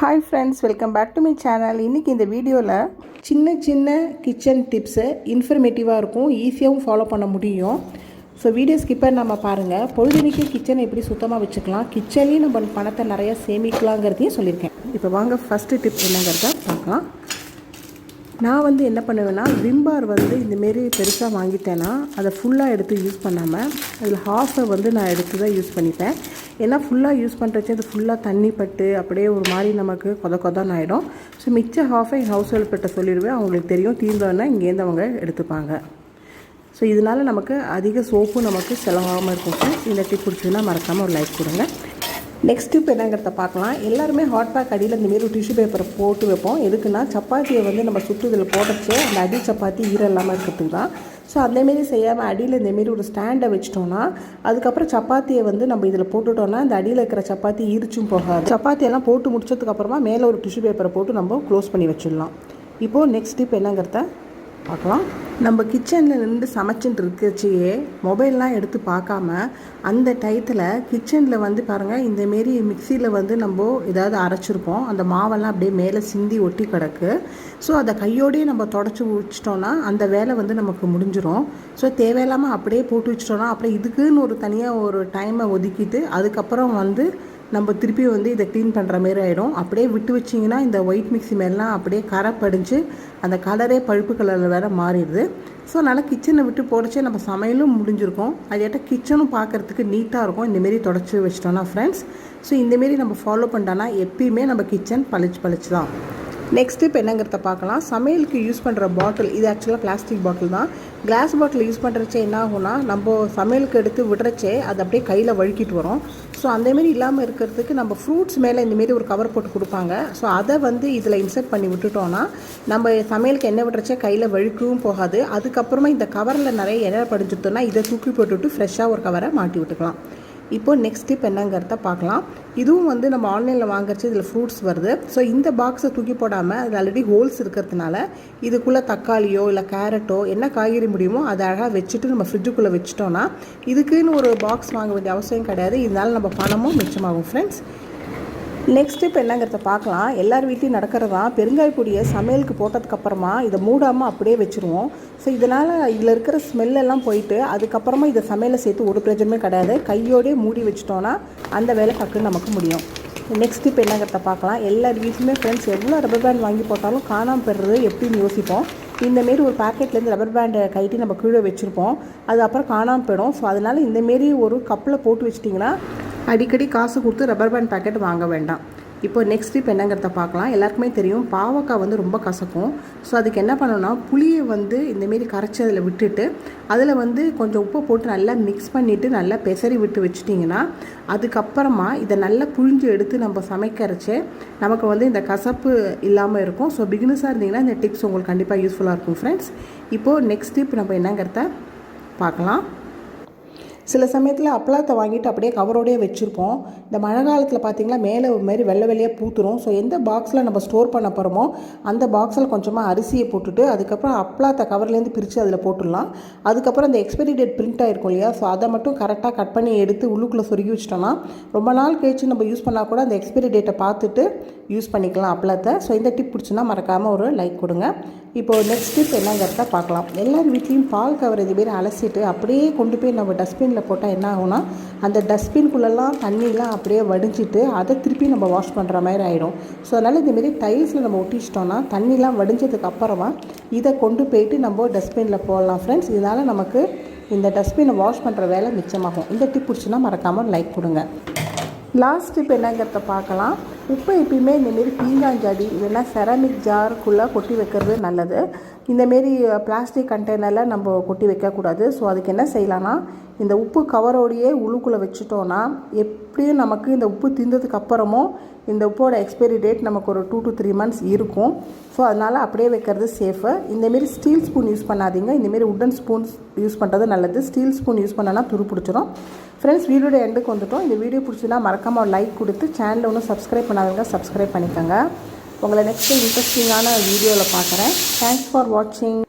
Hi friends, welcome back to my channel. இன்றைக்கி இந்த வீடியோவில் சின்ன கிச்சன் டிப்ஸு இன்ஃபர்மேட்டிவாக இருக்கும், ஈஸியாகவும் ஃபாலோ பண்ண முடியும். ஸோ வீடியோ ஸ்கிப் பண்ணாம பாருங்கள். பொழுதுனிக்கு கிச்சனை எப்படி சுத்தமாக வச்சுக்கலாம், கிச்சன்லேயும் நம்ம பணத்தை நிறையா சேமிக்கலாங்கிறதையும் சொல்லியிருக்கேன். இப்போ வாங்க ஃபஸ்ட்டு டிப் என்னங்கிறத பார்க்கலாம். நான் என்ன பண்ணுவேன்னா, விம் பார் இந்தமாரி பெருசாக வாங்கிட்டேன்னா அதை ஃபுல்லாக எடுத்து யூஸ் பண்ணாமல் அதில் ஹாஃபை நான் எடுத்து தான் யூஸ் பண்ணிப்பேன். ஏன்னா ஃபுல்லாக யூஸ் பண்ணுறச்சு அது ஃபுல்லாக தண்ணி பட்டு அப்படியே ஒரு மாதிரி நமக்கு கொதன்னு ஆகிடும். ஸோ மிச்ச ஹாஃபை என் ஹவுஸ் ஹெல்ப்கிட்ட சொல்லிடுவேன். அவங்களுக்கு தெரியும், தீர்ந்தோன்னா இங்கேருந்து அவங்க எடுத்துப்பாங்க. ஸோ இதனால் நமக்கு அதிக சோப்பும் நமக்கு செலவாகாமல் இருக்கும். இந்த டிப் பிடிச்சதுன்னா மறக்காமல் ஒரு லைக் கொடுங்க. நெக்ஸ்ட் டிப் என்னங்கிறத பார்க்கலாம். எல்லாருமே ஹாட் பேக் அடியில் இந்தமாரி ஒரு டிஷ்யூ பேப்பரை போட்டு வைப்போம். எதுக்குன்னா சப்பாத்தியை நம்ம சுட்டு இதில் போட்டச்சு அந்த அடி சப்பாத்தி ஈரம் இல்லாமல் இருக்கிறதுக்கு தான். ஸோ அந்தமாரி செய்யாமல் அடியில் இந்தமாரி ஒரு ஸ்டாண்டை வச்சிட்டோன்னா அதுக்கப்புறம் சப்பாத்தியை நம்ம இதில் போட்டுட்டோன்னா இந்த அடியில் இருக்கிற சப்பாத்தி ஈரிச்சும் போகாது. சப்பாத்தியெல்லாம் போட்டு முடிச்சதுக்கப்புறமா மேலே ஒரு டிஷ்யூ பேப்பரை போட்டு நம்ம க்ளோஸ் பண்ணி வச்சிடலாம். இப்போது நெக்ஸ்ட் டிப் என்னங்கிறத பார்க்கலாம். நம்ம கிச்சனில் நின்று சமைச்சுட்டு இருக்கச்சியே மொபைல்லாம் எடுத்து பார்க்காம அந்த டயத்தில் கிச்சனில் பாருங்கள், இந்தமாரி மிக்சியில் நம்ம ஏதாவது அரைச்சிருப்போம், அந்த மாவெல்லாம் அப்படியே மேலே சிந்தி ஒட்டி கிடக்கு. ஸோ அதை கையோடையே நம்ம தொடச்சி வச்சிட்டோன்னா அந்த வேலை நமக்கு முடிஞ்சிடும். ஸோ தேவையில்லாமல் அப்படியே போட்டு வச்சிட்டோன்னா அப்புறம் இதுக்குன்னு ஒரு தனியாக ஒரு டைமை ஒதுக்கிட்டு அதுக்கப்புறம் நம்ம திருப்பி இதை க்ளீன் பண்ணுற மாரி ஆகிடும். அப்படியே விட்டு வச்சிங்கன்னா இந்த ஒயிட் மிக்ஸி மேலாம் அப்படியே கரை படிஞ்சு அந்த கலரே பழுப்பு கலரில் வேறு மாறிடுது. ஸோ அதனால் கிச்சனை விட்டு போடச்சே நம்ம சமையலும் முடிஞ்சிருக்கும், அதேட்ட கிச்சனும் பார்க்குறதுக்கு நீட்டாக இருக்கும் இந்தமாரி தொடச்சி வச்சிட்டோன்னா ஃப்ரெண்ட்ஸ். ஸோ இந்தமாரி நம்ம ஃபாலோ பண்ணிட்டோன்னா எப்பயுமே நம்ம கிச்சன் பளிச்சு தான். நெக்ஸ்ட் இப்போ என்னங்கிறத பார்க்கலாம். சமையலுக்கு யூஸ் பண்ணுற பாட்டில், இது ஆக்சுவலாக பிளாஸ்டிக் பாட்டில் தான். கிளாஸ் பாட்டில் யூஸ் பண்ணுறச்சே என்ன ஆகும்னா, நம்ம சமையலுக்கு எடுத்து விடுறச்சே அது அப்படியே கையில் வழுக்கிட்டு வரும். ஸோ அந்தமாரி இல்லாமல் இருக்கிறதுக்கு நம்ம ஃப்ரூட்ஸ் மேலே இந்தமாரி ஒரு கவர் போட்டு கொடுப்பாங்க. ஸோ அதை இதில் இன்சர்ட் பண்ணி விட்டுட்டோன்னா நம்ம சமையலுக்கு எண்ணெய் விடுறச்சே கையில் வழுக்கவும் போகாது. அதுக்கப்புறமா இந்த கவரில் நிறைய எண்ணெய் படிஞ்சுட்டோன்னா இதை தூக்கி போட்டுவிட்டு ஃப்ரெஷ்ஷாக ஒரு கவரை மாட்டி விட்டுக்கலாம். இப்போது நெக்ஸ்ட் டிப் என்னங்கிறத பார்க்கலாம். இதுவும் நம்ம ஆன்லைனில் வாங்குறச்சு இதில் ஃப்ரூட்ஸ் வருது. ஸோ இந்த பாக்ஸை தூக்கி போடாமல் அதில் ஆல்ரெடி ஹோல்ஸ் இருக்கிறதுனால இதுக்குள்ளே தக்காளியோ இல்லை கேரட்டோ என்ன காய்கறி முடியுமோ அதை அழகாக வச்சுட்டு நம்ம ஃப்ரிட்ஜுக்குள்ளே வச்சுட்டோன்னா இதுக்குன்னு ஒரு பாக்ஸ் வாங்க வேண்டிய அவசியம் கிடையாது. இதனால் நம்ம பணமும் மிச்சமாகும் ஃப்ரெண்ட்ஸ். நெக்ஸ்ட் இப்போ என்னங்கிறத பார்க்கலாம். எல்லார் வீட்லையும் நடக்கிறது தான். பெருங்காய பொடியை சமையலுக்கு போட்டதுக்கப்புறமா இதை மூடாமல் அப்படியே வச்சுருவோம். ஸோ இதனால் இதில் இருக்கிற ஸ்மெல்லெல்லாம் போயிட்டு அதுக்கப்புறமா இதை சமையலில் சேர்த்து ஒரு பிரயோஜனமே கிடையாது. கையோடே மூடி வச்சிட்டோன்னா அந்த வேலை டக்குன்னு நமக்கு முடியும். நெக்ஸ்ட் இப்போ என்னங்கிறத பார்க்கலாம். எல்லார் வீட்லையுமே ஃப்ரெண்ட்ஸ் எவ்வளோ ரப்பர் பேண்ட் வாங்கி போட்டாலும் காணாமல் பெறுறது எப்படின்னு யோசிப்போம். இந்தமாரி ஒரு பேக்கெட்லேருந்து ரப்பர் பேண்டை கைட்டி நம்ம கீழே வச்சுருப்போம், அது அப்புறம் காணாமல் போயிடும். ஸோ அதனால் இந்தமாரி ஒரு கப்பில் போட்டு வச்சிட்டிங்கன்னா அடிக்கடி காசு கொடுத்து ரப்பர் பேண்ட் பேக்கெட் வாங்க வேண்டாம். இப்போ நெக்ஸ்ட் டிப் என்னங்கிறத பார்க்கலாம். எல்லாருக்குமே தெரியும், பாவக்காய் ரொம்ப கசக்கும். ஸோ அதுக்கு என்ன பண்ணணும்னா, புளியை இந்தமாரி கரைச்சி அதில் விட்டுட்டு அதில் கொஞ்சம் உப்பு போட்டு நல்லா மிக்ஸ் பண்ணிவிட்டு நல்லா பெசரி விட்டு வச்சிட்டிங்கன்னா அதுக்கப்புறமா இதை நல்லா புழிஞ்சு எடுத்து நம்ம சமைக்கிறச்சே நமக்கு இந்த கசப்பு இல்லாமல் இருக்கும். ஸோ பிகினஸாக இருந்தீங்கன்னா இந்த டிப்ஸ் உங்களுக்கு கண்டிப்பாக யூஸ்ஃபுல்லாக இருக்கும் ஃப்ரெண்ட்ஸ். இப்போது நெக்ஸ்ட் டிப் நம்ம என்னங்கிறத பார்க்கலாம். சில சமயத்தில் அப்பளத்தை வாங்கிட்டு அப்படியே கவரோடையே வச்சுருப்போம். இந்த மழை காலத்தில் பார்த்திங்கன்னா மேலே ஒரு மாதிரி வெள்ளை வெள்ளையாக பூத்துரும். ஸோ எந்த பாக்ஸில் நம்ம ஸ்டோர் பண்ண போகிறோமோ அந்த பாக்ஸில் கொஞ்சமாக அரிசியை போட்டுட்டு அதுக்கப்புறம் அப்பளத்தை கவர்லேருந்து பிரித்து அதில் போட்டுடலாம். அதுக்கப்புறம் அந்த எக்ஸ்பைரி டேட் பிரிண்ட் ஆகிருக்கும் இல்லையா, ஸோ அதை மட்டும் கரெக்டாக கட் பண்ணி எடுத்து உள்ளுக்குள்ளே சொருகி வச்சிட்டோன்னா ரொம்ப நாள் கழிச்சு நம்ம யூஸ் பண்ணால் கூட அந்த எக்ஸ்பைரி டேட்டை பார்த்துட்டு யூஸ் பண்ணிக்கலாம் அப்பளத்தை. ஸோ இந்த டிப் பிடிச்சுன்னா மறக்காமல் ஒரு லைக் கொடுங்க. இப்போது நெக்ஸ்ட் டிப் என்னங்கிறத பார்க்கலாம். எல்லார் வீட்லேயும் பால் கவர் இதுமாரி அலசிட்டு அப்படியே கொண்டு போய் நம்ம டஸ்ட்பினில் போட்டால் என்ன ஆகும்னா அந்த டஸ்ட்பின்குள்ளெல்லாம் தண்ணியெலாம் அப்படியே வடிஞ்சிட்டு அதை திருப்பி நம்ம வாஷ் பண்ணுற மாதிரி ஆகிடும். ஸோ அதனால் இந்தமாரி டைல்ஸில் நம்ம ஒட்டிச்சிட்டோன்னா தண்ணிலாம் வடிஞ்சதுக்கு அப்புறமா இதை கொண்டு போயிட்டு நம்ம டஸ்ட்பினில் போடலாம் ஃப்ரெண்ட்ஸ். இதனால் நமக்கு இந்த டஸ்ட்பினை வாஷ் பண்ணுற வேலை மிச்சமாகும். இந்த டிப் பிடிச்சுன்னா மறக்காமல் லைக் கொடுங்க. லாஸ்ட் டிப் என்னங்கிறத பார்க்கலாம். உப்பை எப்பயுமே இந்தமாரி பீங்காஞ்சாடி இல்லைன்னா செராமிக் ஜாருக்குள்ளே கொட்டி வைக்கிறது நல்லது. இந்தமாரி பிளாஸ்டிக் கண்டெய்னரில் நம்ம கொட்டி வைக்கக்கூடாது. ஸோ அதுக்கு என்ன செய்யலான்னா, இந்த உப்பு கவரோடையே உள்ளுக்குள்ளே வச்சுட்டோன்னா எப்படியும் நமக்கு இந்த உப்பு தீர்ந்ததுக்கு அப்புறமும் இந்த உப்போட எக்ஸ்பைரி டேட் நமக்கு ஒரு 2 to 3 months இருக்கும். ஸோ அதனால் அப்படியே வைக்கிறது சேஃபு. இந்தமாரி ஸ்டீல் ஸ்பூன் யூஸ் பண்ணாதீங்க, இந்தமாரி உட்டன் ஸ்பூன்ஸ் யூஸ் பண்ணுறது நல்லது. ஸ்டீல் ஸ்பூன் யூஸ் பண்ணனா துரு பிடிச்சிடும். ஃப்ரெண்ட்ஸ், வீடியோட எண்டுக்கு வந்துட்டோம். இந்த வீடியோ பிடிச்சின்னா மறக்காமல் லைக் கொடுத்து சேனலை ஒன்றும் சப்ஸ்கிரைப் பண்ணாதவங்க சப்ஸ்கிரைப் பண்ணிக்கோங்க. உங்களை நெக்ஸ்ட்டு இன்ட்ரெஸ்டிங்கான வீடியோவில் பார்க்குறேன். தேங்க்ஸ் ஃபார் வாட்சிங்.